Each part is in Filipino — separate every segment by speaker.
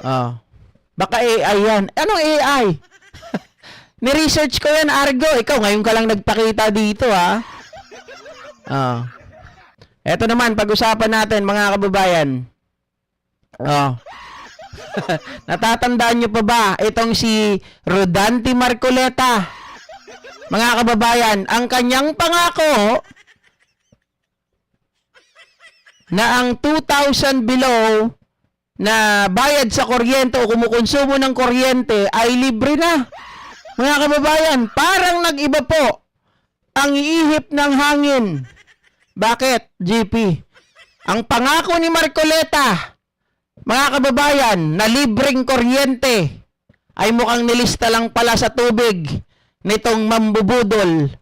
Speaker 1: Oh. Baka AI yan. Anong AI? Ni-research ko yan, Argo. Ikaw, ngayon ka lang nagpakita dito, ha? Oh. Eto naman, pag-usapan natin, mga kababayan. Oh. Natatandaan nyo pa ba itong si Rodante Marcoleta? Mga kababayan, ang kanyang pangako na ang 2,000 below na bayad sa kuryente o kumukonsumo ng kuryente ay libre na. Mga kababayan, parang nag-iba po ang ihip ng hangin. Bakit, GP? Ang pangako ni Marcoleta, mga kababayan, na libreng kuryente ay mukhang nilista lang pala sa tubig nitong mambubudol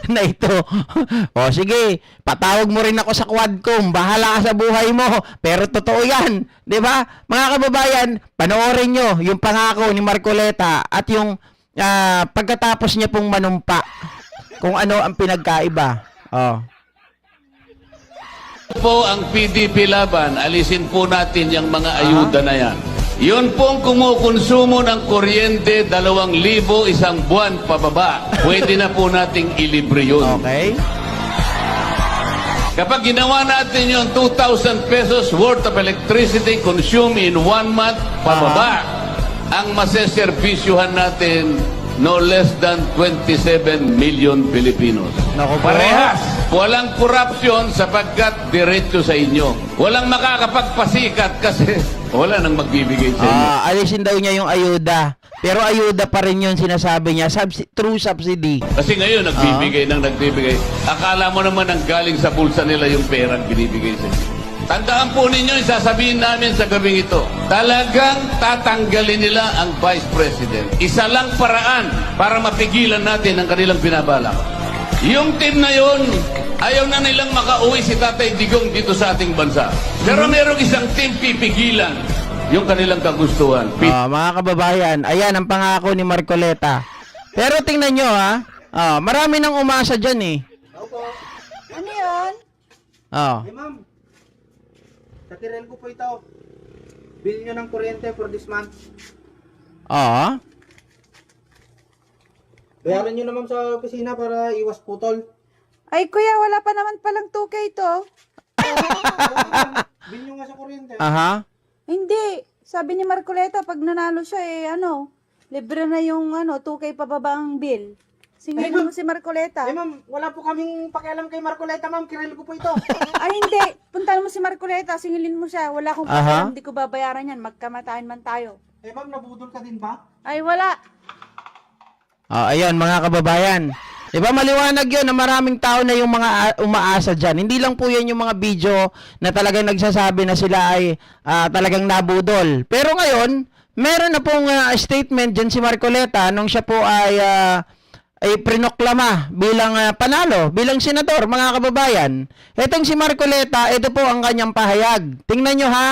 Speaker 1: na ito. O sige, patawag mo rin ako sa Quadcom. Bahala ka sa buhay mo. Pero totoo yan. Di ba? Mga kababayan, panoorin nyo yung pangako ni Marcoleta at yung pagkatapos niya pong manumpa. Kung ano ang pinagkaiba. Oh.
Speaker 2: Po ang PDP laban, alisin po natin yung mga ayuda na yan. Yun pong kumukonsumo ng kuryente 2,000 isang buwan pababa. Pwede na po nating ilibre yun.
Speaker 1: Okay.
Speaker 2: Kapag ginawa natin yung 2,000 pesos worth of electricity consumed in 1 month pababa, ang maseservisyuhan natin no less than 27 million Filipinos.
Speaker 1: Naku po.
Speaker 2: Parehas. Walang korupsyon sapagkat diretso sa inyo. Walang makakapagpasikat kasi wala nang magbibigay sa inyo.
Speaker 1: Alisin daw niya yung ayuda. Pero ayuda pa rin yun sinasabi niya. True subsidy.
Speaker 2: Kasi ngayon nagbibigay. Akala mo naman ang galing sa bulsa nila yung perang binibigay sa inyo. Tandaan po ninyo, sasabihin namin sa gabing ito, talagang tatanggalin nila ang Vice President. Isa lang paraan para mapigilan natin ang kanilang binabalak. Yung team na yun, ayaw na nilang makauwi si Tatay Digong dito sa ating bansa. Pero merong isang team pipigilan yung kanilang kagustuhan.
Speaker 1: Mga kababayan, ayan ang pangako ni Marcoleta. Pero tingnan nyo ha, marami nang umasa dyan eh.
Speaker 3: Opo. Ano yun?
Speaker 1: Oh.
Speaker 3: Eh ma'am, natirel ko po ito. Bill nyo ng kuryente for this month.
Speaker 1: Oo.
Speaker 3: Bayaran nyo naman sa opisina para iwas putol.
Speaker 4: Ay, kuya, wala pa naman palang 2K to.
Speaker 3: Bill nyo nga sa kuryente.
Speaker 1: Aha.
Speaker 4: Hindi. Sabi ni Marcoleta, pag nanalo siya, libre na yung 2K pababa ang bill. Singilin mo si Marcoleta.
Speaker 3: Eh ma'am, wala po kaming pakialam kay Marcoleta ma'am. Kirel ko po ito.
Speaker 4: Ay, hindi. Puntahan mo si Marcoleta, singilin mo siya. Wala akong pakialam, hindi ko babayaran yan. Magkamataan man tayo.
Speaker 3: Eh ma'am, nabudol ka din ba?
Speaker 4: Ay, wala.
Speaker 1: Ayan mga kababayan. Diba maliwanag yun na maraming tao na yung mga umaasa dyan. Hindi lang po yan yung mga video na talagang nagsasabi na sila ay talagang nabudol. Pero ngayon, meron na pong statement dyan si Marcoleta nung siya po ay prinoklama bilang panalo, bilang senador, mga kababayan. Etong si Marcoleta, ito po ang kanyang pahayag. Tingnan nyo ha.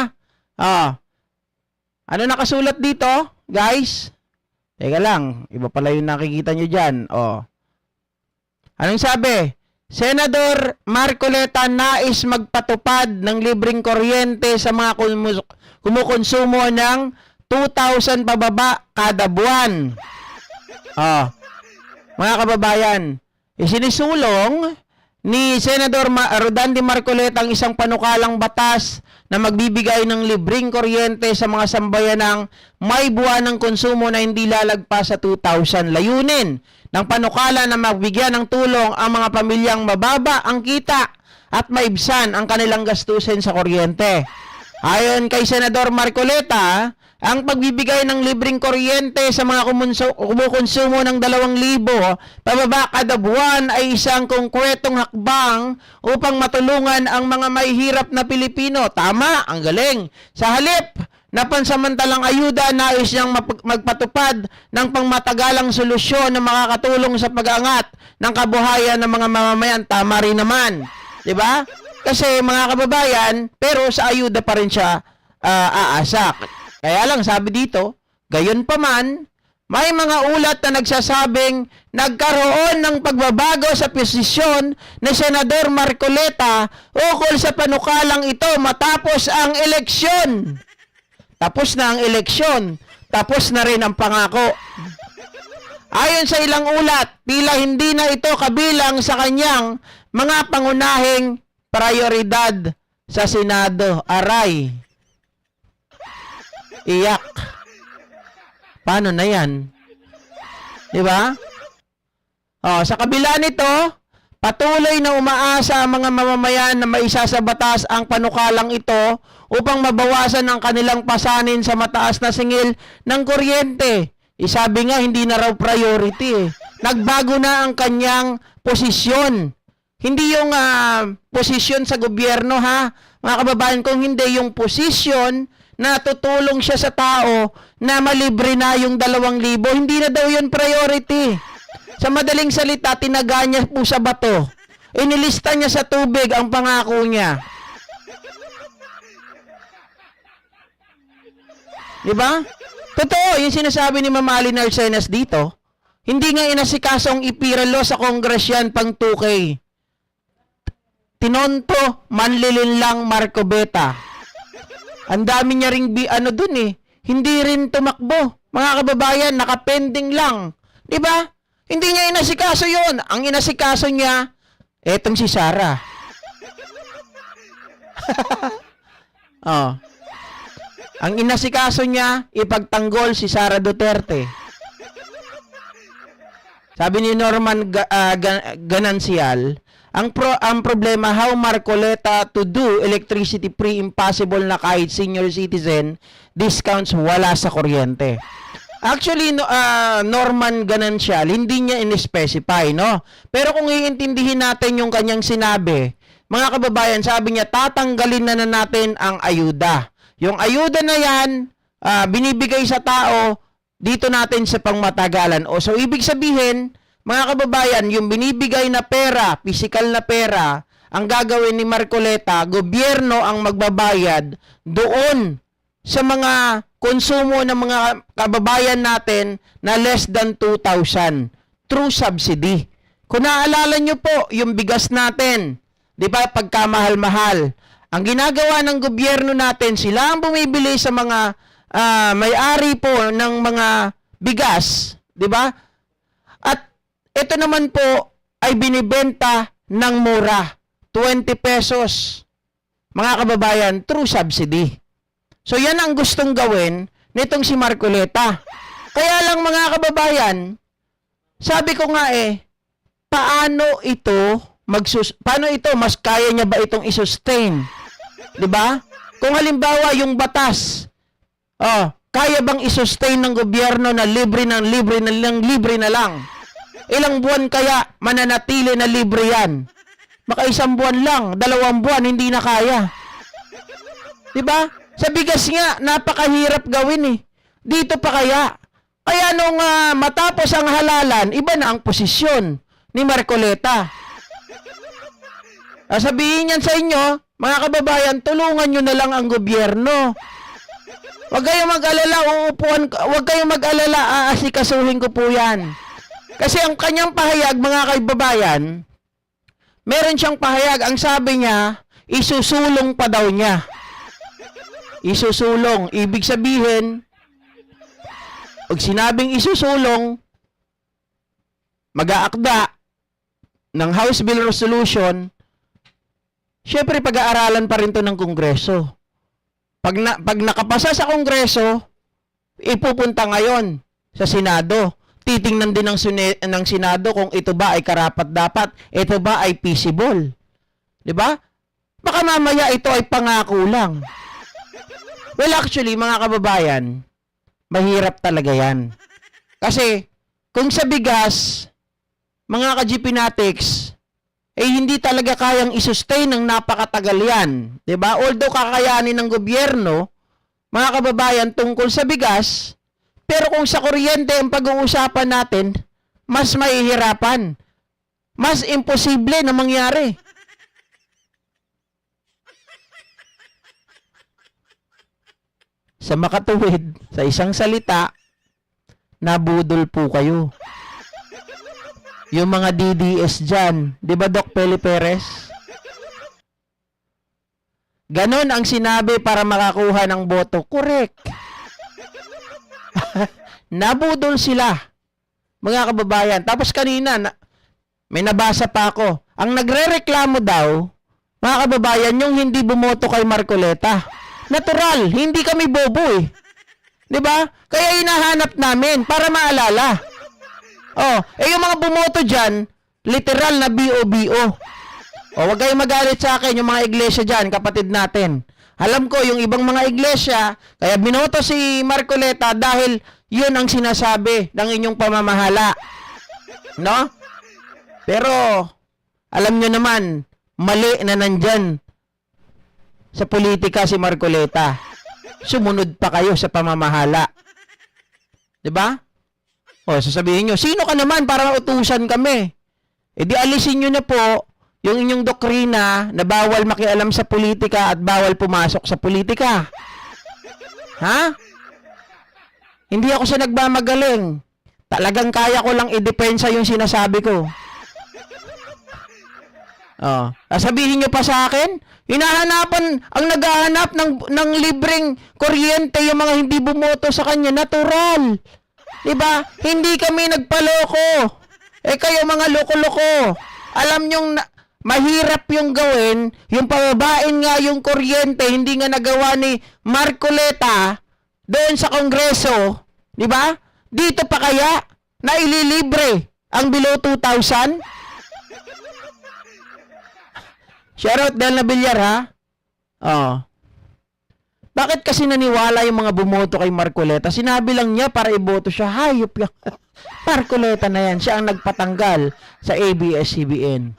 Speaker 1: Ano nakasulat dito, guys? Teka lang, iba pala yung nakikita nyo dyan. Anong sabi? Senador Marcoleta nais magpatupad ng libreng kuryente sa mga kumukonsumo ng 2,000 pababa kada buwan. Mga kababayan, isinisulong ni Senador Rodante Marcoleta ang isang panukalang batas na magbibigay ng libreng kuryente sa mga sambayanang may buwan ng konsumo na hindi lalagpas sa 2,000. Layunin ng panukala na magbigyan ng tulong ang mga pamilyang mababa ang kita at maibsan ang kanilang gastusin sa kuryente. Ayon kay Senador Marcoleta, ang pagbibigay ng libreng kuryente sa mga kumukonsumo ng 2,000 pababa kada buwan ay isang konkretong hakbang upang matulungan ang mga mahihirap na Pilipino. Tama, ang galing. Sa halip na pansamantalang ayuda, nais niyang magpatupad ng pangmatagalang solusyon na makakatulong sa pag-angat ng kabuhayan ng mga mamamayan. Tama rin naman. Diba? Kasi mga kababayan, pero sa ayuda pa rin siya aasak. Kaya lang sabi dito, gayon pa man, may mga ulat na nagsasabing nagkaroon ng pagbabago sa posisyon ni Senador Marcoleta ukol sa panukalang ito matapos ang eleksyon. Tapos na ang eleksyon, tapos na rin ang pangako. Ayon sa ilang ulat, tila hindi na ito kabilang sa kanyang mga pangunahing prioridad sa Senado. Aray. Iyak. Paano na yan? Di ba? Sa kabila nito, patuloy na umaasa ang mga mamamayan na maisa sa batas ang panukalang ito upang mabawasan ang kanilang pasanin sa mataas na singil ng kuryente. Sabi nga, hindi na raw priority. Nagbago na ang kanyang posisyon. Hindi yung posisyon sa gobyerno, ha? Mga kababayan, kung hindi yung posisyon na tutulong siya sa tao na malibre na yung 2,000, hindi na daw yun priority. Sa madaling salita, tinaga niya po sa bato. Inilista niya sa tubig ang pangako niya. Diba? Totoo, yung sinasabi ni Ma'am Alina Arcenas dito, hindi nga inasikasong ipiralo sa Congress yan pang 2K. Tinonto, manlilin lang Marco Beta. Ang dami niya ring dun eh. Hindi rin tumakbo. Mga kababayan, nakapending lang. Diba? Hindi niya inasikaso yon. Ang inasikaso niya, etong si Sara. Ang inasikaso niya, ipagtanggol si Sara Duterte. Sabi ni Norman Ganancial, ang problema, how Marcoleta to do electricity free, impossible na kahit senior citizen, discounts wala sa kuryente. Actually, Norman Ganancial, hindi niya in-specify, no? Pero kung iintindihin natin yung kanyang sinabi, mga kababayan, sabi niya, tatanggalin na natin ang ayuda. Yung ayuda na yan, binibigay sa tao, dito natin sa pangmatagalan. So, ibig sabihin, mga kababayan, yung binibigay na pera, physical na pera, ang gagawin ni Marcoleta, gobyerno ang magbabayad doon sa mga konsumo ng mga kababayan natin na less than 2,000 through subsidy. Kung naalala nyo po, yung bigas natin, di ba, pagkamahal-mahal, ang ginagawa ng gobyerno natin, sila ang bumibili sa mga may-ari po ng mga bigas, di ba? At ito naman po ay binibenta ng mura, 20 pesos, mga kababayan, through subsidy. So yan ang gustong gawin nitong si Marcoleta. Kaya lang mga kababayan, sabi ko nga paano ito mas kaya niya ba itong i-sustain? 'Di ba? Kung halimbawa yung batas, kaya bang i-sustain ng gobyerno na libre na lang? Ilang buwan kaya mananatili na libre yan? Baka 1 buwan lang, 2 buwan, hindi na kaya. Diba? Sa bigas nga, napakahirap gawin eh. Dito pa kaya? Kaya nung matapos ang halalan, iba na ang posisyon ni Marcoleta. Sabihin niyan sa inyo, mga kababayan, tulungan nyo na lang ang gobyerno. Huwag kayong mag-alala, huwag kayong mag-alala, aasikasuhin ko po yan. Kasi ang kanyang pahayag, mga kaibabayan, meron siyang pahayag, ang sabi niya, isusulong pa daw niya. Isusulong. Ibig sabihin, pag sinabing isusulong, mag-aakda ng House Bill Resolution, syempre pag-aaralan pa rin to ng Kongreso. Pag nakapasa sa Kongreso, ipupunta ngayon sa Senado. Titingnan din ng Senado kung ito ba ay karapat-dapat, ito ba ay feasible. 'Di ba? Baka mamaya ito ay pangako lang. Well, actually, mga kababayan, mahirap talaga yan. Kasi, kung sa bigas, mga ka-GPnatics, hindi talaga kayang isustain ng napakatagal yan. 'Di ba? Although kakayanin ng gobyerno, mga kababayan, tungkol sa bigas, pero kung sa kuryente ang pag-uusapan natin, mas mahihirapan. Mas imposible na mangyari. Sa makatuwid, sa isang salita, nabudol po kayo. Yung mga DDS dyan, di ba Doc Peli Perez? Ganon ang sinabi para makakuha ng boto. Correct. Nabudol sila, mga kababayan. Tapos kanina, may nabasa pa ako. Ang nagrereklamo daw, mga kababayan, yung hindi bumoto kay Marcoleta. Natural, hindi kami bobo eh. 'Di ba? Kaya hinahanap namin para maalala. Oh, yung mga bumoto diyan, literal na BOBO. Oh, wag kayong magalit sa akin yung mga iglesia diyan, kapatid natin. Alam ko yung ibang mga iglesia, kaya binoto si Marcoleta dahil 'yun ang sinasabi ng inyong pamamahala. No? Pero alam nyo naman, mali na nandyan sa politika si Marcoleta. Sumunod pa kayo sa pamamahala. 'Di ba? O, sasabihin nyo, sino ka naman para utusan kami? E di alisin nyo na po yung inyong doktrina na bawal makialam sa politika at bawal pumasok sa politika. Ha? Hindi ako sa nagmamagaling. Talagang kaya ko lang idepensa yung sinasabi ko. Oh, sabihin nyo pa sa akin, hinahanapan, ang naghahanap ng libreng kuryente yung mga hindi bumoto sa kanya, natural. Diba? Hindi kami nagpaloko. Kayo mga loko-loko. Alam nyong mahirap yung gawin, yung pababain nga yung kuryente, hindi nga nagawa ni Marcoleta doon sa Kongreso. Diba? Dito pa kaya na ililibre ang below 2,000? Shoutout Del Nabillar, ha? Oh. Bakit kasi naniwala yung mga bumoto kay Marcoleta? Sinabi lang niya para iboto siya. Hayop yan. Marcoleta na yan. Siya ang nagpatanggal sa ABS-CBN.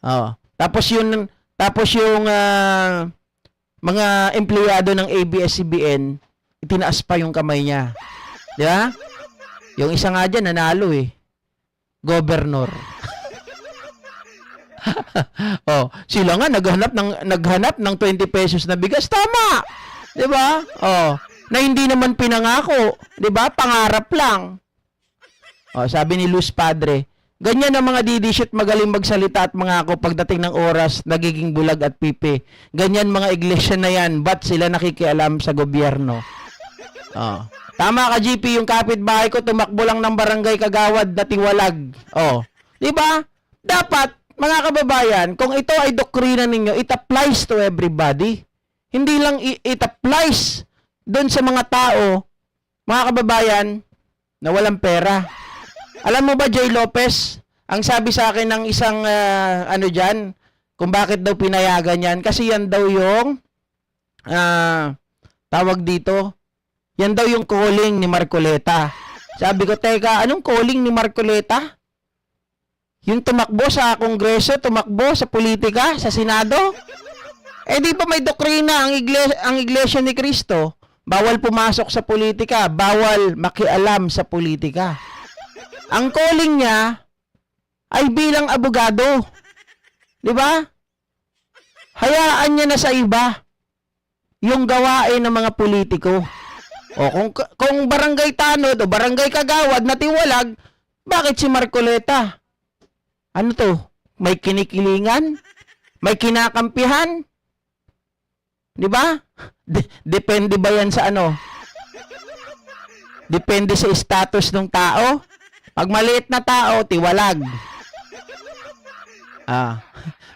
Speaker 1: Oh. Tapos yung mga empleyado ng ABS-CBN, itinaas pa yung kamay niya. Di ba? Yung isa nga dyan, nanalo eh. Governor. Oh, sila nga naghanap ng 20 pesos na bigas, tama. 'Di ba? Oh, na hindi naman pinangako, 'di ba? Pangarap lang. Oh, sabi ni Luz Padre, ganyan ang mga didishit, magaling magsalita at mangako, pagdating ng oras nagiging bulag at pipi. Ganyan mga iglesia na 'yan, ba't sila nakikialam sa gobyerno? Oh. Tama ka, GP, yung kapitbahay ko tumakbo lang ng barangay Kagawad na Tiwalag. Oh, 'di ba? Dapat mga kababayan, kung ito ay doktrina ninyo, it applies to everybody. Hindi lang it applies doon sa mga tao, mga kababayan, na walang pera. Alam mo ba, Jay Lopez, ang sabi sa akin ng isang, dyan, kung bakit daw pinayagan yan, kasi yan daw yung, tawag dito, yan daw yung calling ni Marcoleta. Sabi ko, teka, anong calling ni Marcoleta? Yung tumakbo sa Kongreso, tumakbo sa politika, sa Senado? Di pa may doktrina ang Iglesia ni Cristo? Bawal pumasok sa politika, bawal makialam sa politika. Ang calling niya ay bilang abogado. Di ba? Hayaan niya na sa iba yung gawain ng mga politiko. O kung barangay Tanod o barangay Kagawad na Tiwalag, bakit si Marcoleta? Ano to? May kinikilingan? May kinakampihan? Di ba? Depende ba yan sa ano? Depende sa status ng tao? Pag maliit na tao, tiwalag.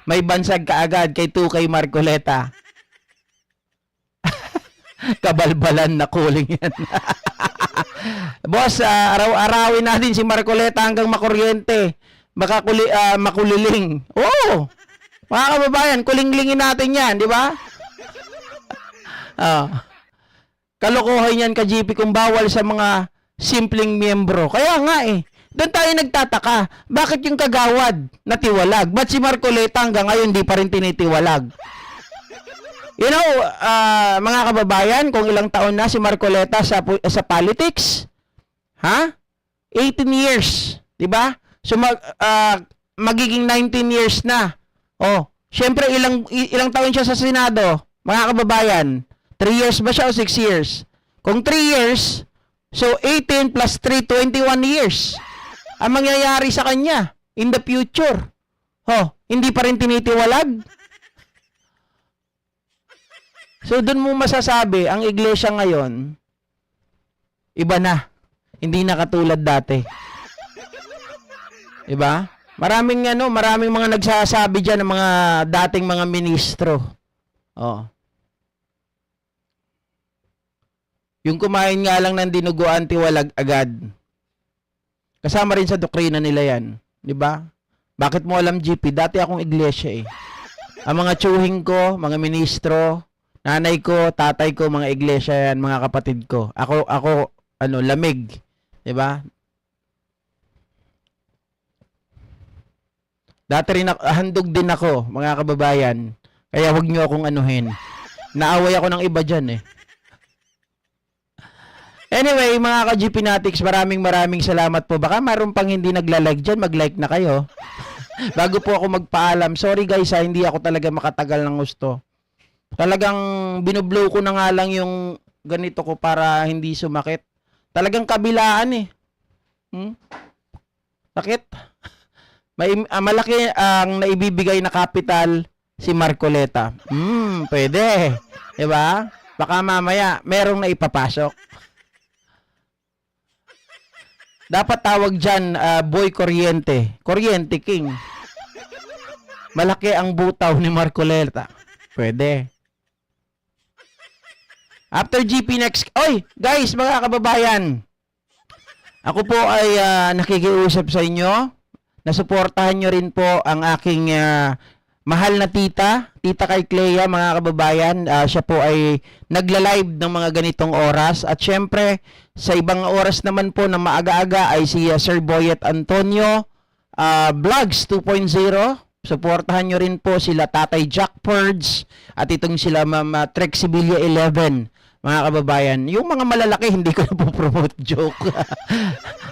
Speaker 1: May bansag kaagad kay Tukay Marcoleta. Kabalbalan na calling yan. Boss, araw-arawin natin si Marcoleta hanggang makuryente. Baka makuliling. Oo. Mga kababayan, kulinglingin natin yan, di ba? Kalokohan yan ka, GP, kung bawal sa mga simpleng miyembro. Kaya nga eh. Doon tayo nagtataka. Bakit yung Kagawad na Tiwalag? Ba't si Marcoleta hanggang ngayon di pa rin tinitiwalag? You know, mga kababayan, kung ilang taon na si Marcoleta sa politics? 18 years. Di ba? So magiging 19 years na. Oh, syempre ilang taon siya sa Senado, mga kababayan? 3 years ba siya o 6 years? Kung 3 years, So, 18 plus 3, 21 years. Ang mangyayari sa kanya in the future. Hindi pa rin tinitiwalag. So, dun mo masasabi, ang iglesia ngayon, iba na. Hindi na katulad dati. Diba? Maraming mga nagsasabi dyan ng mga dating mga ministro. Yung kumain nga lang ng dinuguan, tiwalag agad. Kasama rin sa doktrina nila yan. Diba? Bakit mo alam, GP? Dati akong iglesia eh. Ang mga tsuhing ko, mga ministro, nanay ko, tatay ko, mga iglesia yan, mga kapatid ko. Ako, lamig. Diba? Dati rin handog din ako, mga kababayan. Kaya wag niyo akong anuhin. Naaway ako ng iba dyan eh. Anyway, mga ka-GP Natics, maraming salamat po. Baka mayroon pang hindi nagla-like dyan, mag-like na kayo. Bago po ako magpaalam. Sorry guys, hindi ako talaga makatagal ng gusto. Talagang binublow ko na nga lang yung ganito ko para hindi sumakit. Talagang kabilaan eh. Sakit. Malaki ang naibibigay na kapital si Marcoleta. Pwede. Diba? Baka mamaya merong naipapasok. Dapat tawag dyan, Boy Kuryente. Kuryente King. Malaki ang butaw ni Marcoleta. Pwede. After GP next... Oy, guys, mga kababayan. Ako po ay nakikiusap sa inyo. Nasuportahan nyo rin po ang aking mahal na tita kay Clea, mga kababayan. Siya po ay nagla-live ng mga ganitong oras. At syempre, sa ibang oras naman po na maaga-aga ay si Sir Boyet Antonio, Vlogs 2.0. Suportahan nyo rin po sila Tatay Jack Purds at itong sila Ma'am Trexibilia 11. Mga kababayan, yung mga malalaki hindi ko na po promote, joke.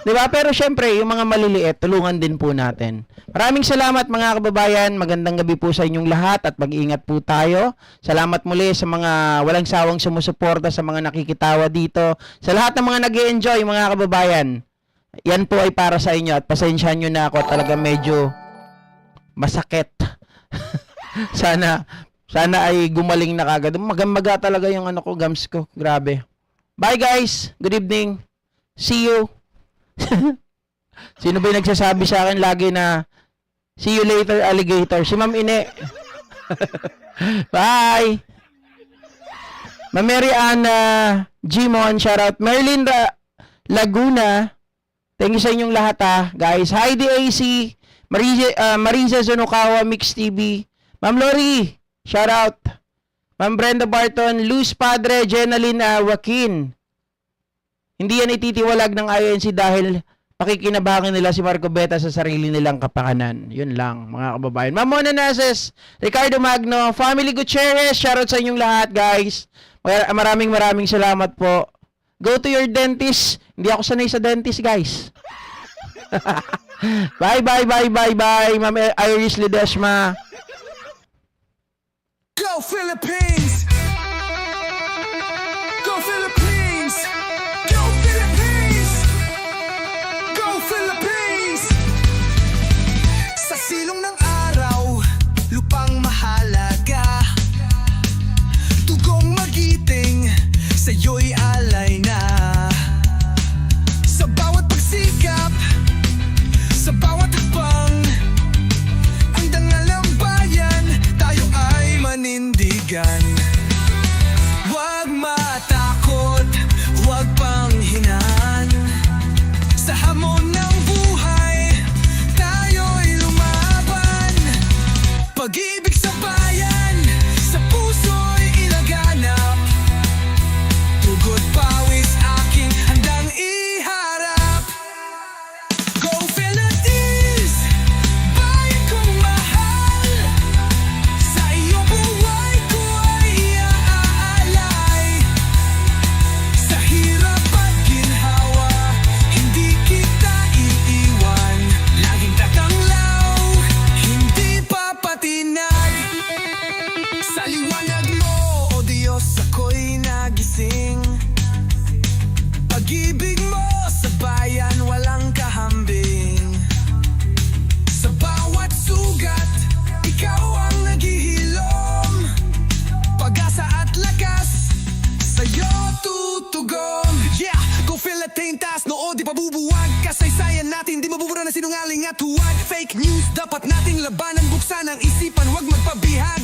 Speaker 1: Diba? Pero syempre, yung mga maliliit, tulungan din po natin. Maraming salamat mga kababayan. Magandang gabi po sa inyong lahat at mag-iingat po tayo. Salamat muli sa mga walang sawang sumusuporta, sa mga nakikitawa dito. Sa lahat ng mga nag-i-enjoy, mga kababayan. Yan po ay para sa inyo at pasensyahan nyo na ako. Talaga medyo masakit. Sana ay gumaling na kagad. Magamaga talaga yung gums ko. Grabe. Bye guys. Good evening. See you. Sino ba yung nagsasabi sa akin lagi na see you later, alligator? Si Ma'am Ine. Bye. Ma'am Mary Ann Gmon, shoutout. Merlin Laguna. Thank you sa inyong lahat guys. Heidi AC. Marisa Zonokawa, Mix TV. Ma'am Lori. Shout out. Ma'am Brenda Barton, Luz Padre, Jenaline Joaquin. Hindi yan ititiwalag ng INC dahil pakikinabangan nila si Marco Beta sa sarili nilang kapakanan. Yun lang, mga kababayan. Ma'am Mona Nases, Ricardo Magno, Family Gutierrez, shout out sa inyong lahat, guys. Maraming salamat po. Go to your dentist. Hindi ako sanay sa dentist, guys. Bye. Ma'am Iris Ledesma.
Speaker 5: Go Philippines! Go Philippines! Go Philippines! Go Philippines! Sa silong ng araw, lupang mahalaga, tugong magiting, sa'yo'y alay na. Sa bawat pagsikap, sa bawat hakbang, ang dangal ng bayan, tayo ay manindigan. mabubuwag. Kasaysayan natin, di mabubura na sinungaling at huwag. Fake news, dapat nating labanan. Buksan ang isipan, huwag magpabihag.